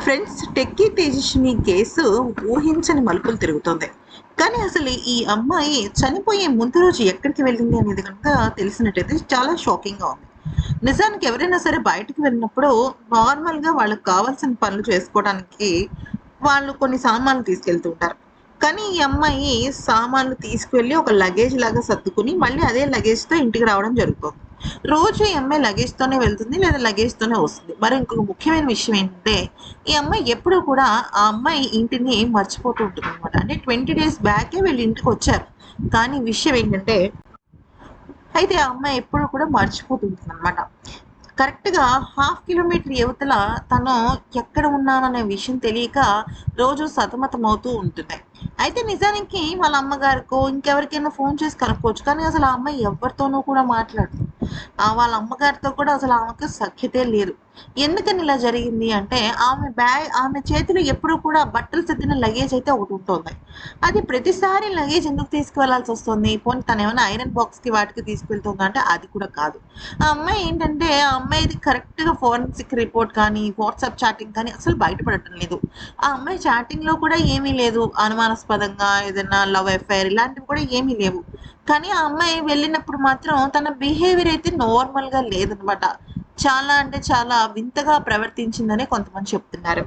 Friends, techie Tejaswini case ఊహించని మలుపులు తిరుగుతోంది. కానీ అసలు ఈ అమ్మాయి చనిపోయే ముందు రోజు ఎక్కడికి వెళ్ళింది అనేది కనుక తెలిసినట్టయితే చాలా షాకింగ్‌గా ఉంది. నిజానికి ఎవరైనా సరే బయటికి వెళ్ళినప్పుడు నార్మల్‌గా వాళ్ళకి కావాల్సిన పనులు చేసుకోవడానికి వాళ్ళు కొన్ని సామాన్లు తీసుకెళ్తూ ఉంటారు. కానీ ఈ అమ్మాయి సామాన్లు తీసుకువెళ్ళి ఒక లగేజ్ లాగా సర్దుకొని మళ్ళీ అదే లగేజ్‌తో ఇంటికి రావడం జరుగుతోంది. రోజు ఈ అమ్మాయి లగేజ్‌తోనే వెళ్తుంది లేదా లగేజ్‌తోనే వస్తుంది. మరి ఇంకొక ముఖ్యమైన విషయం ఏంటంటే ఈ అమ్మాయి ఎప్పుడూ కూడా ఆ అమ్మాయి ఇంటిని మర్చిపోతూ ఉంటుందనమాట. అంటే 20 డేస్ బ్యాకే వీళ్ళు ఇంటికొచ్చారు. కానీ విషయం ఏంటంటే అయితే ఆ అమ్మాయి ఎప్పుడూ కూడా మర్చిపోతూ ఉంటుందనమాట. కరెక్ట్‌గా హాఫ్ కిలోమీటర్ యువతల తను ఎక్కడ ఉన్నాననే విషయం తెలియక రోజు సతమతమవుతూ ఉంటుంది. అయితే నిజానికి వాళ్ళ అమ్మగారికో, ఇంకెవరికైనా ఫోన్ చేసి కనుక్కోవచ్చు. కానీ అసలు ఆ అమ్మాయి ఎవరితోనూ కూడా మాట్లాడదు. వాళ్ళ అమ్మగారితో కూడా అసలు ఆమెకు సఖ్యతే లేదు. ఎందుకని ఇలా జరిగింది అంటే ఆమె చేతిలో ఎప్పుడూ కూడా బట్టలు సర్దిన లగేజ్ అయితే ఒకటుంటోంది. అది ప్రతిసారి లగేజ్ ఎందుకు తీసుకువెళ్ళాల్సొస్తుంది? పోనీ తనేమన్నా ఐరన్ బాక్స్‌కి వాటికి తీసుకెళ్తుందా అంటే అది కూడా కాదు. ఆ అమ్మాయి ఏంటంటే, ఆ అమ్మాయిది కరెక్ట్‌గా ఫోరెన్సిక్ రిపోర్ట్ కానీ, వాట్సాప్ చాటింగ్ కానీ అసలు బయటపడటం లేదు. ఆ అమ్మాయి చాటింగ్‌లో కూడా ఏమీ లేదు. అనుమానాస్పదంగా ఏదన్నా లవ్ అఫైర్ ఇలాంటివి కూడా ఏమీ లేవు. కానీ ఆ అమ్మాయి వెళ్ళినప్పుడు మాత్రం తన బిహేవియర్ అయితే నార్మల్‌గా లేదనమాట. చాలా అంటే చాలా వింతగా ప్రవర్తించిందనే కొంతమంది చెప్తున్నారు.